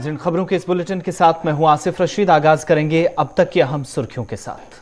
नाज़रीन, खबरों के इस बुलेटिन के साथ मैं हूं आसिफ रशीद। आगाज करेंगे अब तक की अहम सुर्खियों के साथ।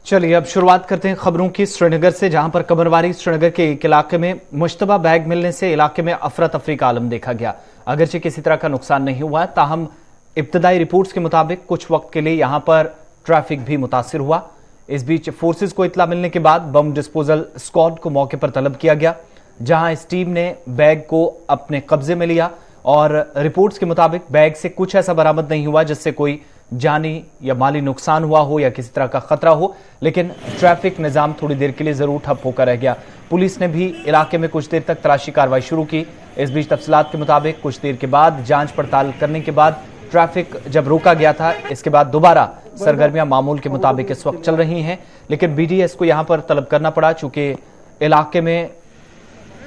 चलिए अब शुरुआत करते हैं खबरों की श्रीनगर से, जहां पर कमरवारी श्रीनगर के एक इलाके में मुश्तबा बैग मिलने से इलाके में अफरा तफरी का आलम देखा गया। अगरचे किसी तरह का नुकसान नहीं हुआ, ताहम इब्तदाई रिपोर्ट्स के मुताबिक कुछ वक्त के लिए यहां पर ट्रैफिक भी मुतासिर हुआ। इस बीच फोर्सेज को इतला मिलने के बाद बम डिस्पोजल स्क्वाड को मौके पर तलब किया गया, जहां इस टीम ने बैग को अपने कब्जे में लिया और रिपोर्ट्स के मुताबिक बैग से कुछ ऐसा बरामद नहीं हुआ जिससे कोई जानी या माली नुकसान हुआ हो या किसी तरह का खतरा हो, लेकिन ट्रैफिक निजाम थोड़ी देर के लिए जरूर ठप होकर रह गया। पुलिस ने भी इलाके में कुछ देर तक तलाशी कार्रवाई शुरू की। इस बीच तफसीलात के मुताबिक कुछ देर के बाद जांच पड़ताल करने के बाद ट्रैफिक जब रोका गया था, इसके बाद दोबारा सरगर्मियां मामूल के मुताबिक इस वक्त चल रही हैं, लेकिन बीडीएस को यहां पर तलब करना पड़ा चूंकि इलाके में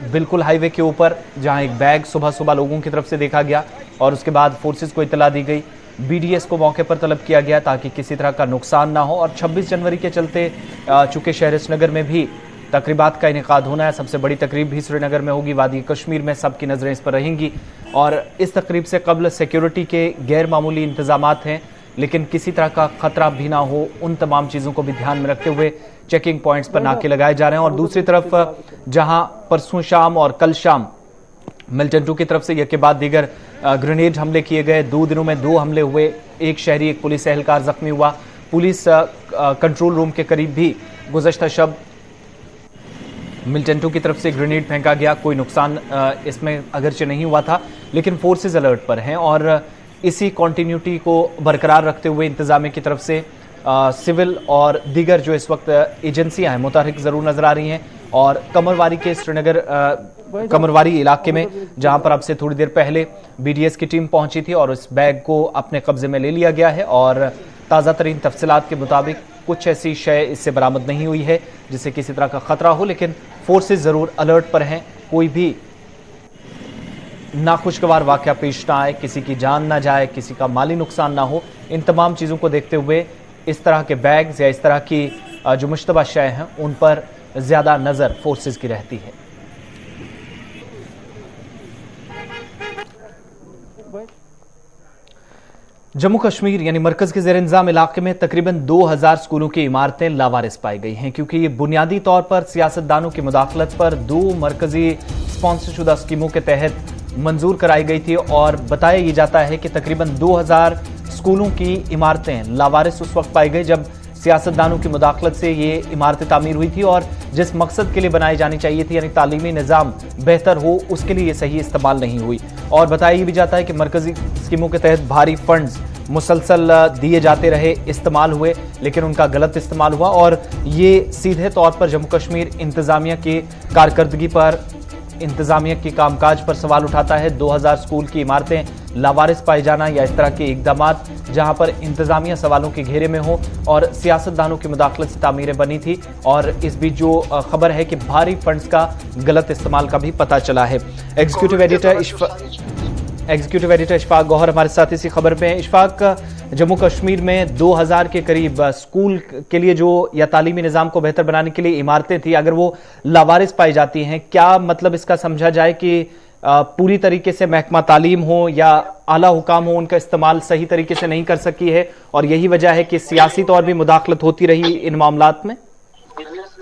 बिल्कुल हाईवे के ऊपर जहां एक बैग सुबह सुबह लोगों की तरफ से देखा गया और उसके बाद फोर्सेज को इतला दी गई, बीडीएस को मौके पर तलब किया गया ताकि किसी तरह का नुकसान ना हो। और 26 जनवरी के चलते चूंकि शहर श्रीनगर में भी तकरीबात का इनेकाद होना है, सबसे बड़ी तकरीब भी श्रीनगर में होगी, वादी कश्मीर में सबकी नजरें इस पर रहेंगी और इस तकरीब से कबल सिक्योरिटी के गैर मामूली इंतजामात हैं, लेकिन किसी तरह का खतरा भी ना हो, उन तमाम चीजों को भी ध्यान में रखते हुए चेकिंग पॉइंट्स पर नाके लगाए जा रहे हैं। और दूसरी तरफ जहां परसों शाम और कल शाम मिल्टन 2 की तरफ से के बाद दीगर ग्रेनेड हमले किए गए, 2 दिनों में 2 हमले हुए, एक शहरी एक पुलिस एहलकार जख्मी हुआ। पुलिस कंट्रोल रूम के करीब भी गुज़श्ता शब मिल्टन 2 की तरफ से ग्रेनेड फेंका गया, कोई नुकसान इसमें अगरचे नहीं हुआ था, लेकिन फोर्सेज अलर्ट पर हैं और इसी कॉन्टिन्यूटी को बरकरार रखते हुए इंतजामिया की तरफ से सिविल और दीगर जो इस वक्त एजेंसियां हैं मुतहरिक जरूर नजर आ रही हैं। और कमरवारी के श्रीनगर कमरवारी इलाके में जहां पर अब से थोड़ी देर पहले बीडीएस की टीम पहुंची थी और उस बैग को अपने कब्जे में ले लिया गया है और ताज़ा तरीन तफसीलात के मुताबिक कुछ ऐसी शय इससे बरामद नहीं हुई है जिससे किसी तरह का खतरा हो, लेकिन फोर्सेज जरूर अलर्ट पर हैं, कोई भी नाखुशगवार वाकया पेश ना आए, किसी की जान ना जाए, किसी का माली नुकसान ना हो। इन तमाम चीज़ों को देखते हुए इस तरह के बैग्स या इस तरह की जो मुश्तबा शय हैं उन पर ज्यादा नजर फोर्सेज की रहती है। जम्मू कश्मीर यानी मरकज के ज़ेर इंतजाम इलाके में तकरीबन 2000 स्कूलों की इमारतें लावारिस पाई गई हैं, क्योंकि ये बुनियादी तौर पर सियासतदानों की मुदाखलत पर 2 मरकजी स्पॉन्सरशुदा स्कीमों के तहत मंजूर कराई गई थी। और बताया ये जाता है कि तकरीबन 2000 स्कूलों की इमारतें लावारिस उस वक्त पाई गई जब सियासतदानों की मुदाखलत से ये इमारतें तामीर हुई थी और जिस मकसद के लिए बनाई जानी चाहिए थी यानी तालीमी निज़ाम बेहतर हो, उसके लिए ये सही इस्तेमाल नहीं हुई। और बताया ये भी जाता है कि मरकजी स्कीमों के तहत भारी फंड्स मुसलसल दिए जाते रहे, इस्तेमाल हुए, लेकिन उनका गलत इस्तेमाल हुआ और ये सीधे तौर पर जम्मू कश्मीर इंतजामिया की कारकर्दगी पर, इंतजामिया की कामकाज पर सवाल उठाता है। 2000 स्कूल की इमारतें लावारिस पाए जाना या इस तरह के इकदामात जहां पर इंतजामिया सवालों के घेरे में हो और सियासतदानों की मुदाखलत से तामीरें बनी थी। और इस बीच जो खबर है कि भारी फंड्स का गलत इस्तेमाल का भी पता चला है। एग्जीक्यूटिव एडिटर इशफाक गौहर हमारे साथ इसी खबर पे हैं। इशफाक, जम्मू कश्मीर में 2000 के करीब स्कूल के लिए जो या तालीमी निज़ाम को बेहतर बनाने के लिए इमारतें थी, अगर वो लावारिस पाई जाती हैं, क्या मतलब इसका समझा जाए कि पूरी तरीके से महकमा तालीम हो या आला हुकाम हो, उनका इस्तेमाल सही तरीके से नहीं कर सकी है और यही वजह है कि सियासी तौर भी मुदाखलत होती रही इन मामलात में?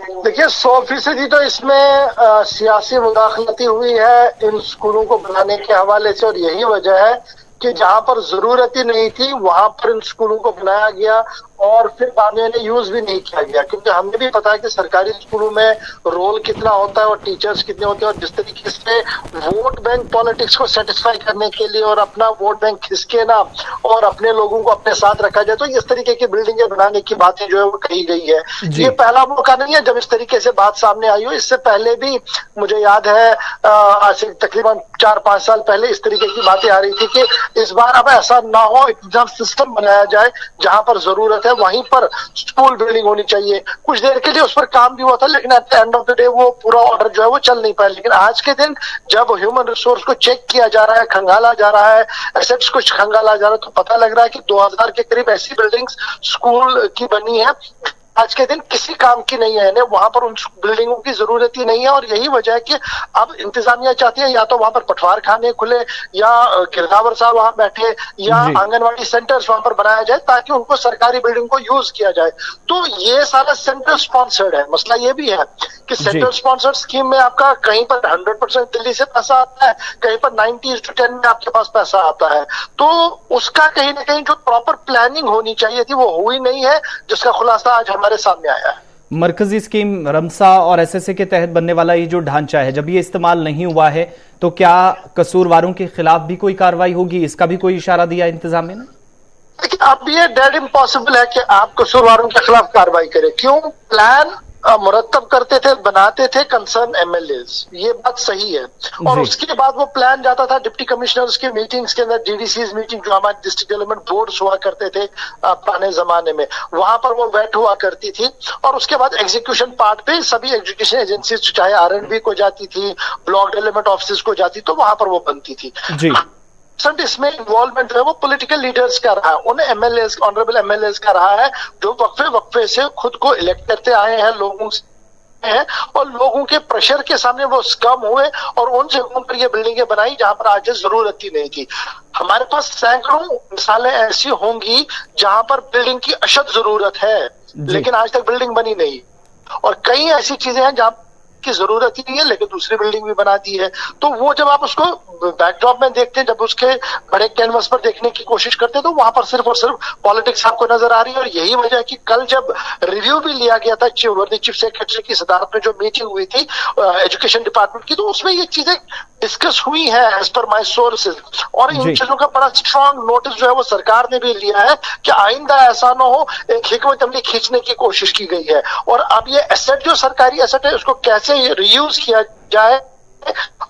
देखिए 100% तो इसमें सियासी मुदाखलती हुई है इन स्कूलों को बनाने के हवाले से, और यही वजह है कि जहां पर जरूरत ही नहीं थी वहां पर इन स्कूलों को बनाया गया और फिर बाद में इन्हें यूज भी नहीं किया गया, क्योंकि हमें भी पता है कि सरकारी स्कूलों में रोल कितना होता है और टीचर्स कितने होते हैं, और जिस तरीके से वोट बैंक पॉलिटिक्स को सेटिस्फाई करने के लिए और अपना वोट बैंक खिसके ना और अपने लोगों को अपने साथ रखा जाए, तो इस तरीके की बिल्डिंगें बनाने की बातें जो है वो कही गई है। ये पहला मौका नहीं है जब इस तरीके से बात सामने आई हो। इससे पहले भी मुझे याद है आज से तकरीबन 4-5 साल पहले इस तरीके की बातें आ रही थी कि इस बार अब ऐसा ना हो, एग्जाम सिस्टम बनाया जाए जहां पर जरूरत है वहीं पर स्कूल बिल्डिंग होनी चाहिए। कुछ देर के लिए उस पर काम भी हुआ था, लेकिन at the end of the day वो पूरा ऑर्डर जो है वो चल नहीं पाया। लेकिन आज के दिन जब ह्यूमन रिसोर्स को चेक किया जा रहा है, खंगाला जा रहा है, एसेट्स को खंगाला जा रहा है, तो पता लग रहा है कि 2000 के करीब ऐसी बिल्डिंग्स स्कूल की बनी है आज के दिन किसी काम की नहीं है, इन्हें वहां पर उन बिल्डिंगों की जरूरत ही नहीं है। और यही वजह है कि अब इंतजामिया चाहती है या तो वहां पर पटवार खाने खुले या गिरदावर साहब वहां बैठे या आंगनवाड़ी सेंटर्स वहां पर बनाया जाए ताकि उनको सरकारी बिल्डिंग को यूज किया जाए। तो ये सारा सेंट्रल स्पॉन्सर्ड है। मसला ये भी है कि सेंट्रल स्पॉन्सर्ड स्कीम में आपका कहीं पर 100% दिल्ली से पैसा आता है, कहीं पर 90:10 में आपके पास पैसा आता है। तो उसका कहीं ना कहीं जो प्रॉपर प्लानिंग होनी चाहिए थी वो हुई नहीं है, जिसका खुलासा आज हमारे सामने आया है। मरकजी स्कीम रमसा और एसएसए के तहत बनने वाला ये जो ढांचा है, जब ये इस्तेमाल नहीं हुआ है तो क्या कसूरवारों के खिलाफ भी कोई कार्रवाई होगी? इसका भी कोई इशारा दिया इंतजामिया ने? देखिए अब ये डेड इम्पॉसिबल है कि आप कसूरवारों के खिलाफ कार्रवाई करें। क्यों? प्लान मुरतब करते थे, बनाते थे कंसर्न एमएलएज, ये बात सही है। और उसके बाद वो प्लान जाता था डिप्टी कमिश्नर्स के मीटिंग्स के अंदर, डीडीसीज मीटिंग जो हमारे डिस्ट्रिक्ट डेवलपमेंट बोर्ड्स हुआ करते थे पुराने जमाने में, वहां पर वो बैठ हुआ करती थी। और उसके बाद एग्जीक्यूशन पार्ट पे सभी एजुकेशन एजेंसीज चाहे आरएंडबी को जाती थी, ब्लॉक डेवलपमेंट ऑफिस को जाती, तो वहां पर वो बनती थी। इसमें इन्वॉल्वमेंट जो है वो पॉलिटिकल लीडर्स का रहा है, उन एमएलएज ऑनरेबल एमएलएज का रहा है जो वक्फे से खुद को इलेक्ट करते आए हैं लोगों से हैं, और लोगों के प्रेशर के सामने वो स्कम हुए और उन जगहों पर ये बिल्डिंगें बनाई जहां पर आज जरूरत ही नहीं थी। हमारे पास सैकड़ों मिसालें ऐसी होंगी जहां पर बिल्डिंग की अशद जरूरत है लेकिन आज तक बिल्डिंग बनी नहीं, और कई ऐसी चीजें हैं जहां की जरूरत ही नहीं है लेकिन दूसरी बिल्डिंग भी बना दी है। तो वो जब आप उसको बैकड्रॉप में देखते हैं, जब उसके बड़े कैनवस पर देखने की कोशिश करते हैं, तो वहां पर सिर्फ और सिर्फ पॉलिटिक्स आपको नजर आ रही है। और यही वजह है कि कल जब रिव्यू भी लिया गया था वर्दी चीफ सेक्रेटरी की सदारत में जो मीटिंग हुई थी एजुकेशन डिपार्टमेंट की, तो उसमें ये चीजें डिस्कस हुई है एज पर माई सोर्सेज। और इन चीजों का बड़ा स्ट्रांग नोटिस जो है वो सरकार ने भी लिया है कि आइंदा ऐसा ना हो, एक हिकमत अमली खींचने की कोशिश की गई है। और अब ये एसेट जो सरकारी एसेट है उसको कैसे रीयूज किया जाए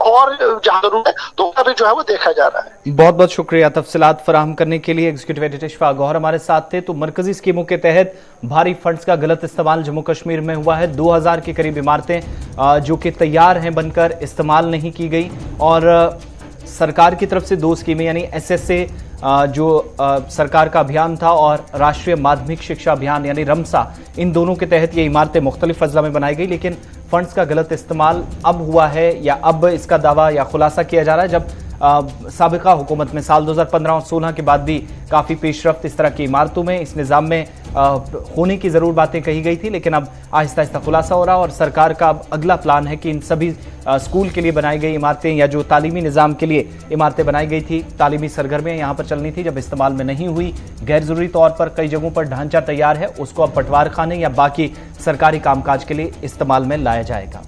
और जहां जरूरत है तो अभी जो है वो देखा जा रहा है। बहुत बहुत शुक्रिया तफसीलात फराहम करने के लिए। एग्जीक्यूटिव एडिटर इशफाक गौहर हमारे साथ थे। तो मरकजी स्कीमों के तहत भारी फंड्स का गलत इस्तेमाल जम्मू कश्मीर में हुआ है। 2000 के करीब इमारतें जो कि तैयार हैं बनकर इस्तेमाल नहीं की गई, और सरकार की तरफ से 2 स्कीमें यानी एसएसए जो सरकार का अभियान था और राष्ट्रीय माध्यमिक शिक्षा अभियान यानी रमसा, इन दोनों के तहत ये इमारतें मुख्तलिफ अजला में बनाई गई, लेकिन फंड्स का गलत इस्तेमाल अब हुआ है या अब इसका दावा या खुलासा किया जा रहा है, जब साबिका हुकूमत में साल 2015 और 16 के बाद भी काफ़ी पेशरफ्त इस तरह की इमारतों में इस निज़ाम में होने की ज़रूर बातें कही गई थी, लेकिन अब आहिस्ता आहिस्ता खुलासा हो रहा और सरकार का अब अगला प्लान है कि इन सभी स्कूल के लिए बनाई गई इमारतें या जो तालीमी निज़ाम के लिए इमारतें बनाई गई थी, तालीमी सरगर्मियाँ यहाँ पर चलनी थी, जब इस्तेमाल में नहीं हुई, गैर ज़रूरी तौर पर कई जगहों पर ढांचा तैयार है, उसको अब पटवार खाने या बाकी सरकारी कामकाज के लिए इस्तेमाल में लाया जाएगा।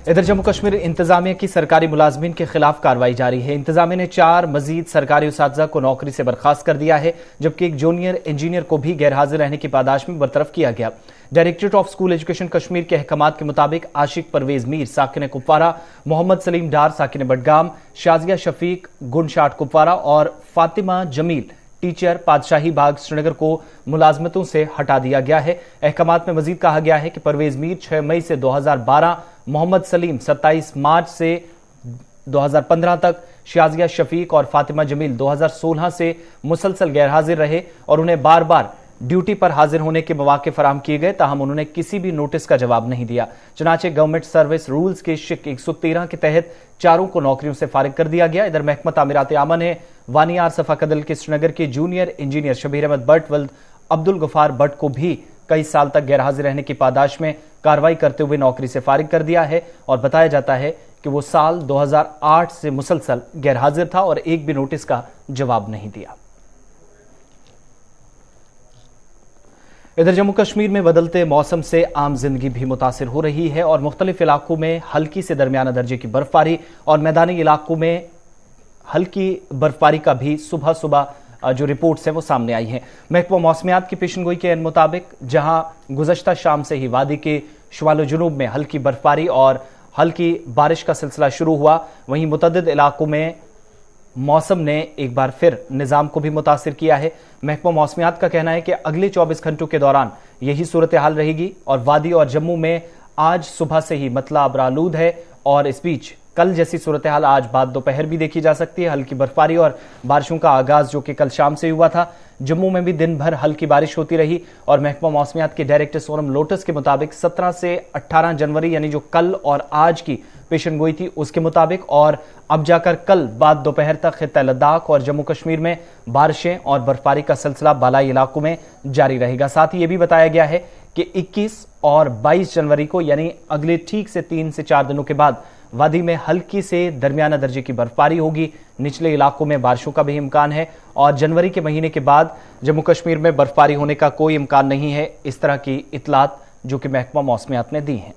इधर जम्मू कश्मीर इंतजामिया की सरकारी मुलाजमीन के खिलाफ कार्रवाई जारी है। इंतजामिया ने 4 मजीद सरकारी उसातिज़ा को नौकरी से बर्खास्त कर दिया है, जबकि एक जूनियर इंजीनियर को भी गैर हाजिर रहने की पादाश में बरतरफ किया गया। Directorate of school education Kashmir के अहकामात के मुताबिक आशिक परवेज मीर साकिन कुपवारा, मोहम्मद सलीम डार साकिन बडगाम, शाजिया शफीक गुनशाट कुपवारा और फातिमा जमील टीचर पातशाही बाग श्रीनगर को मुलाजमतों से हटा दिया गया है। अहकामात में मजीद कहा गया है कि परवेज मीर 6 मई से 2012, मोहम्मद सलीम 27 मार्च से 2015 तक, शाजिया शफीक और फातिमा जमील 2016 से मुसलसल गैर हाजिर रहे और उन्हें बार बार ड्यूटी पर हाजिर होने के मौके फराहम किए गए, ताहम उन्होंने किसी भी नोटिस का जवाब नहीं दिया। चुनाचे गवर्नमेंट सर्विस रूल्स के शिक 113 के तहत चारों को नौकरियों से फारिग कर दिया गया। इधर महकमा तामीरात आमा ने वानियार सफा कदल के श्रीनगर के जूनियर इंजीनियर शबीर अहमद भट्ट वल्द अब्दुल गफार भट्ट को भी कई साल तक गैरहाजिर रहने की पादाश में कार्रवाई करते हुए नौकरी से फारिग कर दिया है और बताया जाता है कि वो साल 2008 से मुसलसल गैरहाजिर था और एक भी नोटिस का जवाब नहीं दिया। इधर जम्मू कश्मीर में बदलते मौसम से आम जिंदगी भी मुतासिर हो रही है और मुख्तलिफ इलाकों में हल्की से दरमियाना दर्जे की बर्फबारी और मैदानी इलाकों में हल्की बर्फबारी का भी सुबह सुबह जो रिपोर्ट्स हैं वो सामने आई हैं। महकमा मौसमियात की पेशनगोई के मुताबिक जहां गुज़श्ता शाम से ही वादी के शुमाल जुनूब में हल्की बर्फबारी और हल्की बारिश का सिलसिला शुरू हुआ, वहीं मुतअद्दिद इलाकों में मौसम ने एक बार फिर निजाम को भी मुतासिर किया है। महकमा मौसमियात का कहना है कि अगले 24 घंटों के दौरान यही सूरत हाल रहेगी और वादी और जम्मू में आज सुबह से ही मतला अबरालूद है और इस बीच कल जैसी सूरत हाल आज बाद दोपहर भी देखी जा सकती है। हल्की बर्फबारी और बारिशों का आगाज जो कि कल शाम से हुआ था, जम्मू में भी दिन भर हल्की बारिश होती रही और महकमा मौसमियात के डायरेक्टर सोनम लोटस के मुताबिक 17 से 18 जनवरी यानी जो कल और आज की पेशनगोई थी उसके मुताबिक और अब जाकर कल बाद दोपहर तक खित्ता लद्दाख और जम्मू कश्मीर में बारिशें और बर्फबारी का सिलसिला बालाई इलाकों में जारी रहेगा। साथ ही यह भी बताया गया है कि 21 और 22 जनवरी को यानी अगले ठीक से 3 से 4 दिनों के बाद वादी में हल्की से दरमियाना दर्जे की बर्फबारी होगी, निचले इलाकों में बारिशों का भी इम्कान है और जनवरी के महीने के बाद जम्मू कश्मीर में बर्फबारी होने का कोई इम्कान नहीं है। इस तरह की इतलात जो कि महकमा मौसमियात ने दी हैं।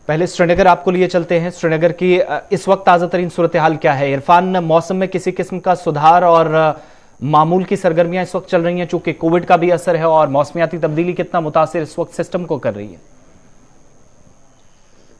पहले श्रीनगर आपको लिए चलते हैं। श्रीनगर की इस वक्त ताजा तरीन सूरत हाल क्या है? इरफान, मौसम में किसी किस्म का सुधार और मामूल की सरगर्मियां इस वक्त चल रही हैं, चूंकि कोविड का भी असर है और मौसमियाती तब्दीली कितना मुतासिर इस वक्त सिस्टम को कर रही है?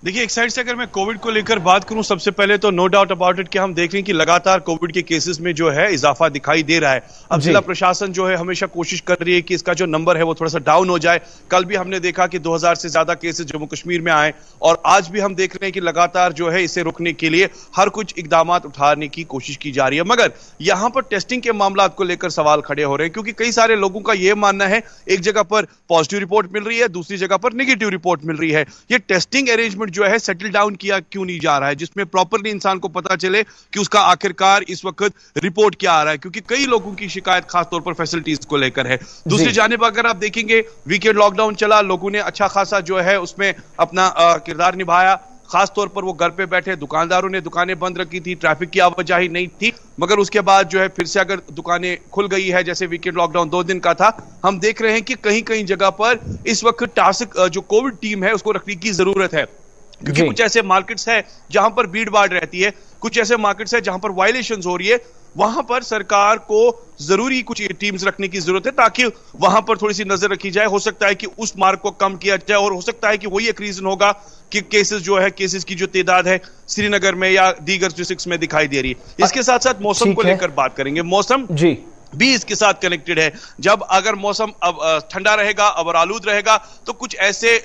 देखिए, एक साइड से अगर मैं कोविड को लेकर बात करूं, सबसे पहले तो नो डाउट अबाउट इट कि हम देख रहे हैं कि लगातार कोविड के केसेस में जो है इजाफा दिखाई दे रहा है। अब जिला प्रशासन जो है हमेशा कोशिश कर रही है कि इसका जो नंबर है वो थोड़ा सा डाउन हो जाए। कल भी हमने देखा कि 2000 से ज्यादा केसेस जम्मू कश्मीर में आए और आज भी हम देख रहे हैं कि लगातार जो है इसे रोकने के लिए हर कुछ इकदाम उठाने की कोशिश की जा रही है। मगर यहां पर टेस्टिंग के मामला को लेकर सवाल खड़े हो रहे हैं, क्योंकि कई सारे लोगों का यह मानना है एक जगह पर पॉजिटिव रिपोर्ट मिल रही है, दूसरी जगह पर नेगेटिव रिपोर्ट मिल रही है। ये टेस्टिंग अरेंजमेंट जो है सेटल डाउन किया क्यों नहीं जा रहा है, जिसमें प्रॉपरली इंसान को पता चले कि उसका आखिरकार इस वक्त रिपोर्ट क्या आ रहा है, क्योंकि कई लोगों की शिकायत खासतौर पर फैसिलिटीज को लेकर है। दूसरी जानिब अगर आप देखेंगे, वीकेंड लॉकडाउन चला, लोगों ने अच्छा खासा जो है उसमें अपना किरदार निभाया। खासतौर पर वो घर पे बैठे, दुकानदारों ने दुकानें बंद रखी थी, ट्रैफिक की आवाजाही नहीं थी, मगर उसके बाद जो है फिर से अगर दुकानें खुल गई है, जैसे वीकेंड लॉकडाउन 2 दिन का था, हम देख रहे हैं कि कहीं कहीं जगह पर इस वक्त टास्क जो कोविड टीम है उसको रखने की जरूरत है, क्योंकि कुछ ऐसे मार्केट्स है जहां पर भीड़ भाड़ रहती है, कुछ ऐसे मार्केट्स है जहां पर वायलेशंस हो रही है, वहां पर सरकार को जरूरी कुछ टीम्स रखने की जरूरत है ताकि वहां पर थोड़ी सी नजर रखी जाए। हो सकता है कि उस मार्ग को कम किया जाए और हो सकता है कि वही एक रीजन होगा कि केसेस की जो तादाद है श्रीनगर में या दीगर डिस्ट्रिक्ट्स में दिखाई दे रही है। इसके साथ साथ मौसम को लेकर बात करेंगे। मौसम जी भी इसके साथ कनेक्टेड है। जब अगर मौसम अब ठंडा रहेगा, अब आलूद रहेगा, तो कुछ ऐसे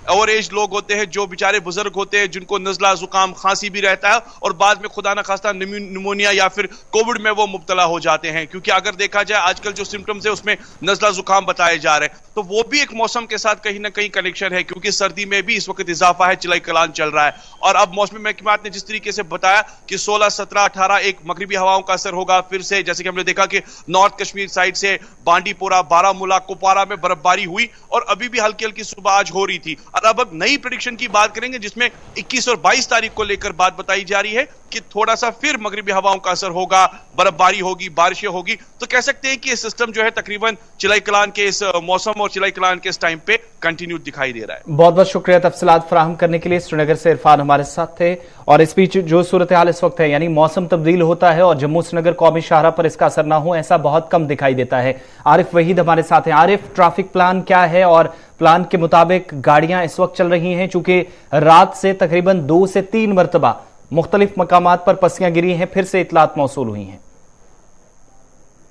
ओवर एज लोग होते हैं जो बेचारे बुजुर्ग होते हैं, जिनको नजला जुकाम खांसी भी रहता है और बाद में खुदा ना खास्ता निमोनिया या फिर कोविड में वो मुब्तला हो जाते हैं। क्योंकि अगर देखा जाए आजकल जो सिम्टम्स है उसमें नजला जुकाम बताए जा रहे हैं, तो वो भी एक मौसम के साथ कहीं ना कहीं कनेक्शन है, क्योंकि सर्दी में भी इस वक्त इजाफा है, चिलाई कलान चल रहा है। और अब मौसमी महकमात ने जिस तरीके से बताया कि 16, 17, 18 एक मगरिबी हवाओं का असर होगा फिर से, जैसे कि हमने देखा कि नॉर्थ कश्मीर साइड से बांडीपोरा, बारामूला, कुपवारा में बर्फबारी हुई और अभी भी हल्की हल्की सुबह आज हो रही थी। और अब नई प्रेडिक्शन की बात करेंगे जिसमें 21 और 22 तारीख को लेकर बात बताई जा रही है कि थोड़ा सा फिर मगरिबी हवाओं का असर होगा, बर्फबारी होगी, बारिशें होगी। तो कह सकते हैं कि ये सिस्टम जो है तकरीबन चिलाई कलान के इस मौसम और चिलाई कलान के इस टाइम पे कंटिन्यू दिखाई दे रहा है। बहुत बहुत शुक्रिया तफसीलात फराहम करने के लिए। श्रीनगर से इरफान हमारे साथ थे। और इस बीच जो सूरत हाल इस वक्त है, यानी मौसम तब्दील होता है और जम्मू श्रीनगर कौमी शाहराह पर इसका असर ना हो, ऐसा बहुत कम दिखाई देता है। आरिफ वहीद हमारे साथ हैं। आरिफ, ट्रैफिक प्लान क्या है और प्लान के मुताबिक गाड़ियां इस वक्त चल रही हैं? चूंकि रात से तकरीबन 2 से 3 मरतबा मुख्तलिफ मकामात पर पस्सियां गिरी हैं, फिर से इतलात मौसूल हुई हैं।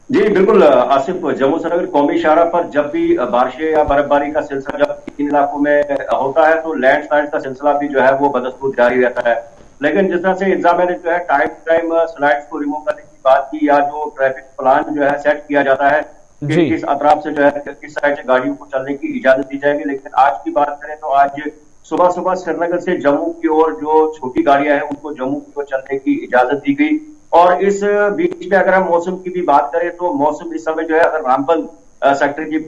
जी बिल्कुल आसिफ, जम्मू श्रीनगर कौमी शाहराह पर जब भी बारिशें या बर्फबारी का सिलसिला जब इन इलाकों में होता है तो लैंडस्लाइड का सिलसिला भी जो है वो बदस्तूर जारी रहता है। लेकिन जिस तरह से इंतजामिया ने जो है टाइम स्लाइड्स को रिमूव करने की बात की या जो ट्रैफिक प्लान जो है सेट किया जाता है कि किस अतराफ से जो है किस साइड से गाड़ियों को चलने की इजाजत दी जाएगी, लेकिन आज की बात करें तो आज सुबह सुबह श्रीनगर से जम्मू की ओर जो छोटी गाड़ियां हैं उनको जम्मू की ओर चलने की इजाजत दी गई। और इस बीच में अगर हम मौसम की भी बात करें तो मौसम इस समय जो है अगर रामबन सेक्टर की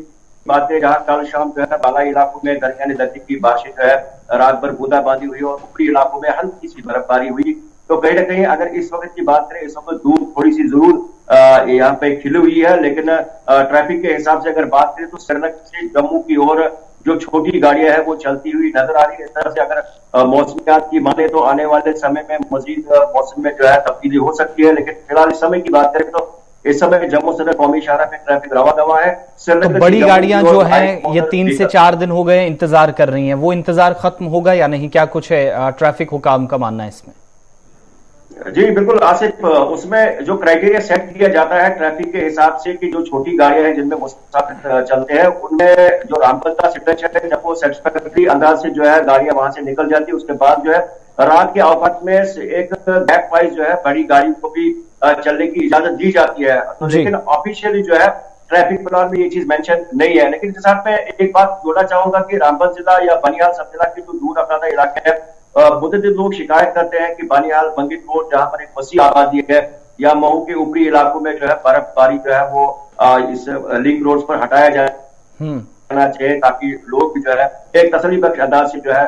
बात करें जहां कल शाम जो है बालाई इलाकों में दरमियानी दर्जे की बारिश जो है रात भर बूंदाबांदी हुई और ऊपरी इलाकों में हल्की सी बर्फबारी हुई। तो कहीं ना कहीं अगर इस वक्त की बात करें, इस वक्त धूप थोड़ी सी जरूर यहाँ पे खिली हुई है, लेकिन ट्रैफिक के हिसाब से अगर बात करें तो श्रीनगर से जम्मू की ओर जो छोटी गाड़ियां हैं वो चलती हुई नजर आ रही है। इस तरह से अगर मौसमियात की माने तो आने वाले समय में मजीद मौसम में जो है तब्दीली हो सकती है, लेकिन फिलहाल इस समय की बात करें तो इस समय जम्मू श्रीनगर कौमी शाहरा में ट्रैफिक रवा दवा है। तो बड़ी गाड़ियां जो हैं ये 3 से 4 दिन हो गए इंतजार कर रही हैं, वो इंतजार खत्म होगा या नहीं, क्या कुछ है ट्रैफिक हुकाम का मानना है इसमें? जी बिल्कुल आसिफ, उसमें जो क्राइटेरिया सेट किया जाता है ट्रैफिक के हिसाब से कि जो छोटी गाड़ियां हैं जिनमें मुसाफिर चलते हैं उनमें जो रामबन का स्ट्रेच है जब वो सेटिस्फैक्टरी अंदाज से जो है गाड़ियां वहां से निकल जाती है, उसके बाद जो है रात के औकात में एक गैप वाइज जो है बड़ी गाड़ी को भी चलने की इजाजत दी जाती है। तो लेकिन ऑफिशियली जो है ट्रैफिक प्लान में ये चीज मेंशन नहीं है। लेकिन इसके साथ में एक बात जोड़ना चाहूंगा कि रामबन जिला या बनिहाल सब जिला के जो दूर अफरादा इलाके हैं, बहुत दिन लोग शिकायत करते हैं कि बानिहाल बंगित रोड जहां पर एक वसी आबादी है या महू के ऊपरी इलाकों में जो है बर्फबारी जो है वो इस लिंक रोड पर हटाया जाना चाहिए ताकि लोग भी जो है एक तसल्ली बख्श अंदाज से जो है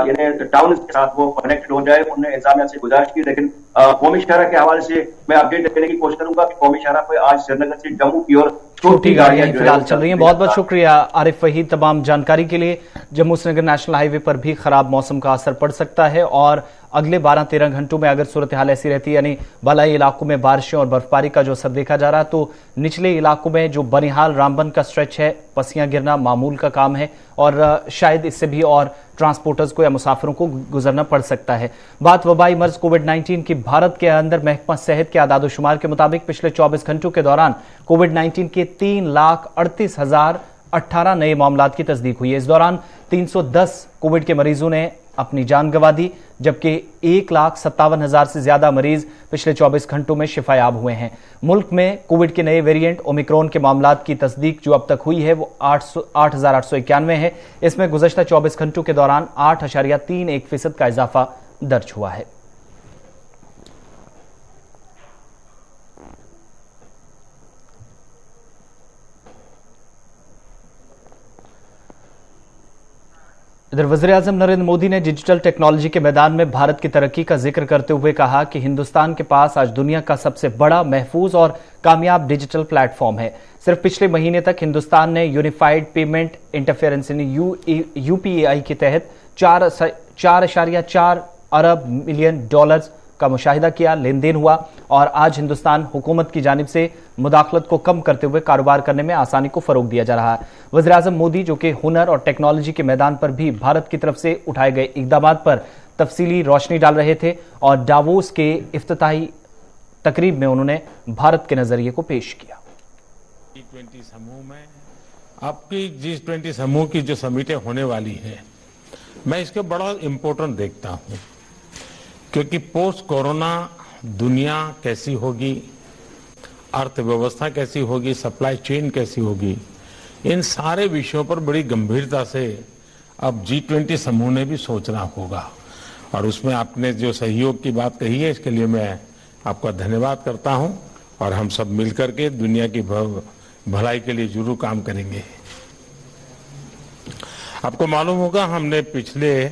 यानी टाउन के साथ वो कनेक्टेड हो जाए। उन्होंने इंतजामिया से गुजारिश की, लेकिन कौमी शहरा के हवाले से मैं अपडेट देने की कोशिश करूंगा कि कौमी शहरा पर आज श्रीनगर से जम्मू की ओर छोटी गाड़ियां फिलहाल चल रही हैं। बहुत बहुत शुक्रिया आरिफ वहीद तमाम जानकारी के लिए। जम्मू श्रीनगर नेशनल हाईवे पर भी खराब मौसम का असर पड़ सकता है और अगले 12-13 घंटों में अगर सूरत हाल ऐसी रहती है, यानी बालाई इलाकों में बारिशें और बर्फबारी का जो असर देखा जा रहा है, तो निचले इलाकों में जो बनिहाल रामबन का स्ट्रेच है पसियां गिरना मामूल का काम है और शायद इससे भी और ट्रांसपोर्टर्स को या मुसाफिरों को गुजरना पड़ सकता है। बात वबाई मर्ज कोविड-19 की भारत के अंदर महकमा सेहत के आदादोशुमार के मुताबिक पिछले 24 घंटों के दौरान कोविड-19 के 3,38,018 नए मामलात की तस्दीक हुई है। इस दौरान 310 कोविड के मरीजों ने अपनी जान गंवा दी, जबकि 1,57,000 से ज्यादा मरीज पिछले 24 घंटों में शिफायाब हुए हैं। मुल्क में कोविड के नए वेरिएंट ओमिक्रॉन के मामलात की तस्दीक जो अब तक हुई है वो 8,891 है। इसमें गुज़श्ता 24 घंटों के दौरान 8.31% का इजाफा दर्ज हुआ है। इधर वज़ीर-ए-आज़म नरेंद्र मोदी ने डिजिटल टेक्नोलॉजी के मैदान में भारत की तरक्की का जिक्र करते हुए कहा कि हिंदुस्तान के पास आज दुनिया का सबसे बड़ा, महफूज और कामयाब डिजिटल प्लेटफॉर्म है। सिर्फ पिछले महीने तक हिंदुस्तान ने यूनिफाइड पेमेंट इंटरफेरेंस यूपीआई के तहत 4.4 अरब मिलियन डॉलर्स का मुशाहिदा किया, लेन देन हुआ और आज हिंदुस्तान हुकूमत की जानिब से मुदाखलत को कम करते हुए कारोबार करने में आसानी को फरोग दिया जा रहा है। वज़ीर-ए-आज़म मोदी जो कि हुनर और टेक्नोलॉजी के मैदान पर भी भारत की तरफ से उठाए गए इक़दामात पर तफसीली रोशनी डाल रहे थे और डावोस के इफ्तिताही तकरीब में उन्होंने भारत के नजरिए को पेश किया। G20 समूह में आपकी G20 समूह की जो समिटें होने वाली है, मैं इसके बड़ा इम्पोर्टेंट देखता हूं, क्योंकि पोस्ट कोरोना दुनिया कैसी होगी, अर्थव्यवस्था कैसी होगी, सप्लाई चेन कैसी होगी, इन सारे विषयों पर बड़ी गंभीरता से अब G20 समूह ने भी सोचना होगा। और उसमें आपने जो सहयोग की बात कही है, इसके लिए मैं आपका धन्यवाद करता हूं और हम सब मिलकर के दुनिया की भलाई के लिए जरूर काम करेंगे। आपको मालूम होगा हमने पिछले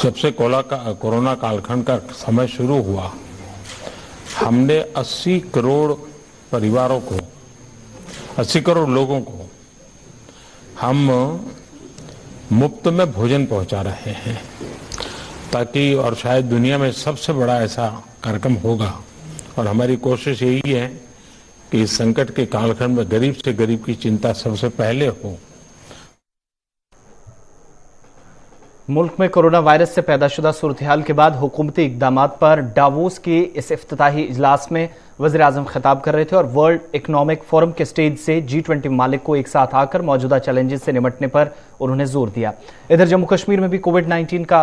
सबसे कोरोना कालखंड का समय शुरू हुआ, हमने 80 करोड़ परिवारों को, 80 करोड़ लोगों को हम मुफ्त में भोजन पहुंचा रहे हैं, ताकि और शायद दुनिया में सबसे बड़ा ऐसा कार्यक्रम होगा। और हमारी कोशिश यही है कि इस संकट के कालखंड में गरीब से गरीब की चिंता सबसे पहले हो। मुल्क में कोरोना वायरस से पैदाशुदा सूरत-ए-हाल के बाद हुकूमती इक़दामात पर डावोस के इस इफ्तिताही इजलास में वज़ीर-ए-आज़म खिताब कर रहे थे और वर्ल्ड इकोनॉमिक फोरम के स्टेज से G20 मालिक को एक साथ आकर मौजूदा चैलेंजेस से निपटने पर उन्होंने जोर दिया। इधर जम्मू कश्मीर में भी कोविड-19 का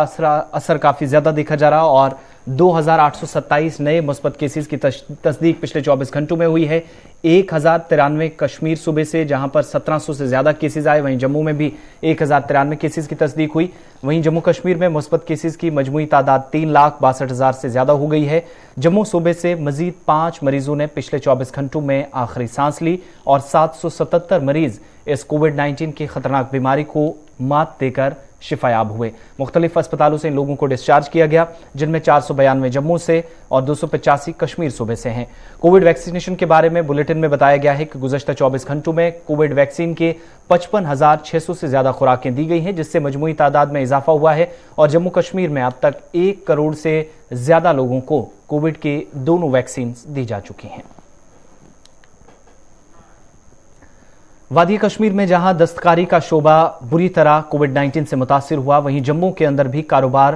असर काफी ज्यादा देखा जा रहा और 2827 नए मुस्बत केसेस की तस्दीक पिछले 24 घंटों में हुई है। 1093 कश्मीर सूबे से, जहां पर 1700 से ज्यादा केसेस आए। वहीं जम्मू में भी 1093 केसेस की तस्दीक हुई। वहीं जम्मू कश्मीर में मुस्बत केसेस की मजमूई तादाद 3,62,000 से ज्यादा हो गई है। जम्मू सूबे से मजीद 5 मरीजों ने पिछले 24 घंटों में आखिरी सांस ली और 777 मरीज इस कोविड-19 की खतरनाक बीमारी को मात देकर शिफायाब हुए। मुख्तलिफ अस्पतालों से इन लोगों को डिस्चार्ज किया गया, जिनमें 492 जम्मू से और 285 कश्मीर सूबे से हैं। कोविड वैक्सीनेशन के बारे में बुलेटिन में बताया गया है कि गुज़श्ता 24 घंटों में कोविड वैक्सीन के 55,600 से ज्यादा खुराकें दी गई हैं, जिससे मजमूई तादाद में इजाफा हुआ है और जम्मू कश्मीर में अब तक 1 करोड़ से ज्यादा लोगों को कोविड के दोनों वैक्सीन दी जा चुकी हैं। वादी कश्मीर में जहां दस्तकारी का शोबा बुरी तरह कोविड-19 से मुतासिर हुआ, वहीं जम्मू के अंदर भी कारोबार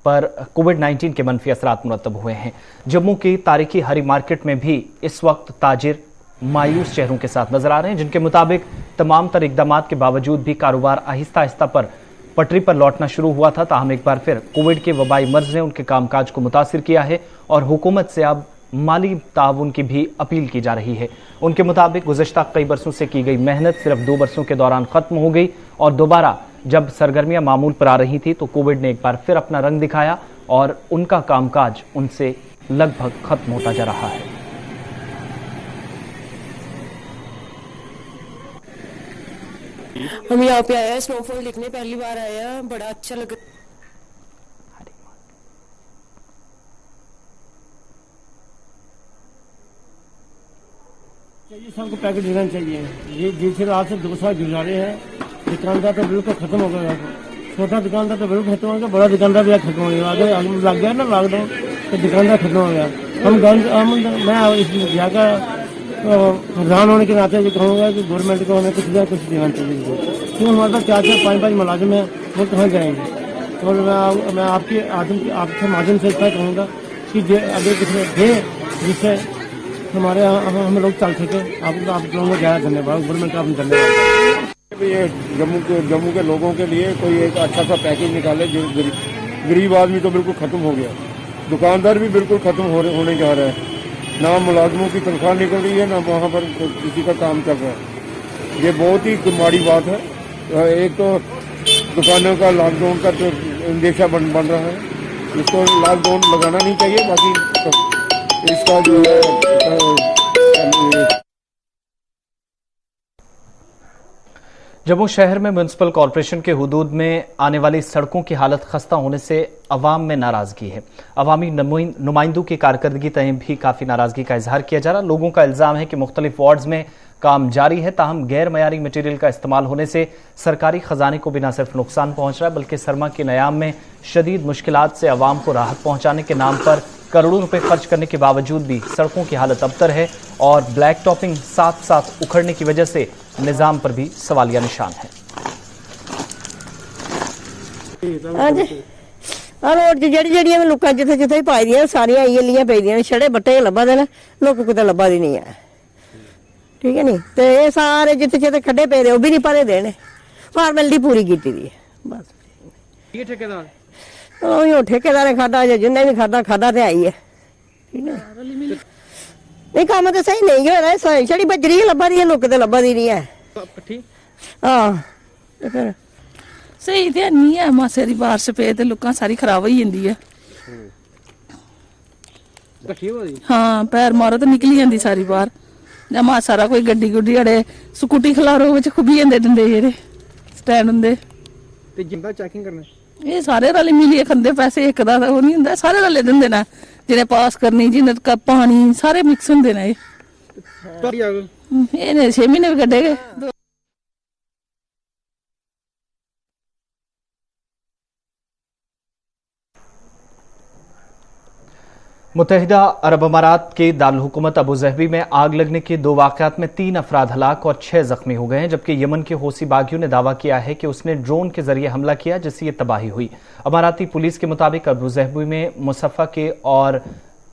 पर कोविड-19 के मनफी असरात मुरतब हुए हैं। जम्मू की तारीखी हरी मार्केट में भी इस वक्त ताजिर मायूस चेहरों के साथ नजर आ रहे हैं, जिनके मुताबिक तमाम तर इकदाम के बावजूद भी कारोबार आहिस्ता आहिस्ता पर पटरी पर लौटना शुरू हुआ था। ताहम एक बार फिर कोविड के वबाई मर्ज ने उनके कामकाज को मुतासिर किया है और हुकूमत से अब माली ताउन की भी अपील की जा रही है। उनके मुताबिक गुज़श्ता कई बरसों से की गई मेहनत सिर्फ 2 बरसों के दौरान खत्म हो गई और दोबारा जब सरगर्मियां मामूल पर आ रही थी तो कोविड ने एक बार फिर अपना रंग दिखाया और उनका कामकाज उनसे लगभग खत्म होता जा रहा है। हम यहाँ पे आए हैं स्नोफॉल देखने, पहली बार आए हैं, बड़ा अच्छा लगा। चाहिए सबको पैकेट देना चाहिए। ये जिससे आज से 2 साल गुजारे हैं, दुकानदार तो बिल्कुल खत्म हो गया। छोटा दुकानदार तो बिल्कुल खत्म हो गया, बड़ा दुकानदार भी खत्म हो गया। आगे लग गया ना लॉकडाउन तो दुकानदार खत्म हो गया। मैं इस जगह प्रधान होने के नाते ये कहूँगा कि गवर्नमेंट को हमें कुछ ना कुछ देना चाहिए। क्यों हमारे पास 4-4, 5-5 मुलाजिम है, वो कहाँ जाएंगे। और मैं आपके माध्यम से इतना कहूँगा कि अगर कुछ दे जिससे हमारे हम लोग चल सके। आप लोगों को ज़्यादा धन्यवाद, गवर्नमेंट का धन्यवाद। ये जम्मू के लोगों के लिए कोई एक अच्छा सा पैकेज निकाले। जो गरीब आदमी तो बिल्कुल खत्म हो गया, दुकानदार भी बिल्कुल खत्म होने जा रहा है। ना मुलाजमों की तनख्वाह निकल रही है, ना वहाँ पर किसी का काम चल रहा है। ये बहुत ही माड़ी बात है। एक तो दुकानों का लॉकडाउन का तो अंदेशा बन रहा है, इसको लॉकडाउन लगाना नहीं चाहिए। बाकी इसका जो है जम्मू शहर में म्युनिसिपल कॉरपोरेशन के हुदूद में आने वाली सड़कों की हालत खस्ता होने से अवाम में नाराजगी है। अवामी नुमाइंदों की कारकर्दगी तय भी काफी नाराजगी का इजहार किया जा रहा। लोगों का इल्जाम है कि मुख्तलिफ वार्ड्स में काम जारी है, ताहम गैर मयारी मटीरियल का इस्तेमाल होने से सरकारी खजाने को भी न सिर्फ नुकसान पहुंच रहा है बल्कि सरमा के नयाम में शदीद मुश्किलात से अवाम को राहत पहुंचाने के नाम पर करोड़ों रुपए खर्च करने के बावजूद भी सड़कों की हालत अबतर है और ब्लैक टॉपिंग साथ साथ उखड़ने की वजह से निजाम पर भी सवालिया निशान है। रोड जड़ी लोग जिथे जिथे पाई दी सारिया इलियां पे दी छड़े बट्टे लभा दे लोग किते लभा दी नहीं है। ठीक है नी, तो ये सारे जिथे जिथे खड्डे पे वो भी नहीं भरे देने, फॉर्मेलिटी पूरी की दी बस। ठेकेदार ठेकेदार ने खादा जिन्हें भी खादा तो आई है। ठीक है नहीं, काम तो सही नहीं हो रहा, छड़ी बजरी लभा दी है, लोग तो लभा दी नहीं है। हाँ फिर सही तो नहीं है, मासे की बारिश पे तो लोग सारी खराब हो जाती है। हाँ पैर मारो तो निकली जाती सारी बाहर, जमा सारा कोई गड्डी गुड्डी अड़े स्कूटी खलारो विच खुबी जाते डंडे जेह्ड़े स्टैंड होंदे ते जिंदा चैकिंग करने ये सारे रले मिलिए खंदे पैसे, एक दा वो नहीं हुंदा, सारे रले दिंदे ना, जिन्हें पास करनी जिन्हें पानी सारे मिक्स होंदे ने। ये 6 महीने भी कड्ढे गए। मुत्तहिदा अरब अमारात के दारुल हुकूमत अबू ज़हबी में आग लगने के 2 वाक़यात में 3 अफराद हलाक और 6 जख्मी हो गए हैं, जबकि यमन के हौसी बागियों ने दावा किया है कि उसने ड्रोन के जरिए हमला किया जिससे ये तबाही हुई। अमाराती पुलिस के मुताबिक अबू ज़हबी में मुसफ़ा के और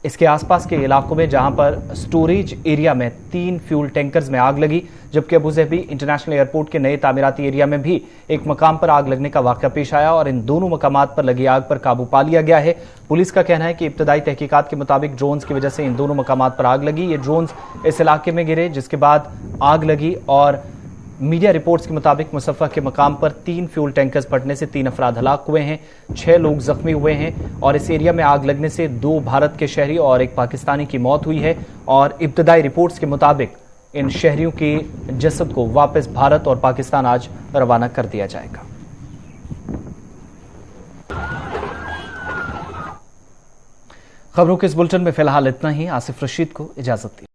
इसके आसपास के इलाकों में जहां पर स्टोरेज एरिया में 3 फ्यूल टैंकर्स में आग लगी, जबकि अबुज़हबी इंटरनेशनल एयरपोर्ट के नए तामीराती एरिया में भी एक मकाम पर आग लगने का वाकया पेश आया और इन दोनों मकामात पर लगी आग पर काबू पा लिया गया है। पुलिस का कहना है कि इब्तदाई तहकीकात के मुताबिक ड्रोन्स की वजह से इन दोनों मकामात पर आग लगी। ये ड्रोन्स इस इलाके में गिरे, जिसके बाद आग लगी और मीडिया रिपोर्ट्स के मुताबिक मुसफ्फा के मकाम पर 3 फ्यूल टैंकर्स फटने से 3 अफराद हलाक हुए हैं, 6 लोग जख्मी हुए हैं और इस एरिया में आग लगने से 2 भारत के शहरी और एक पाकिस्तानी की मौत हुई है और इब्तदाई रिपोर्ट्स के मुताबिक इन शहरियों के जसद को वापस भारत और पाकिस्तान आज रवाना कर दिया जाएगा। खबरों के इस बुलेटिन में फिलहाल इतना ही। आसिफ रशीद को इजाजत दी।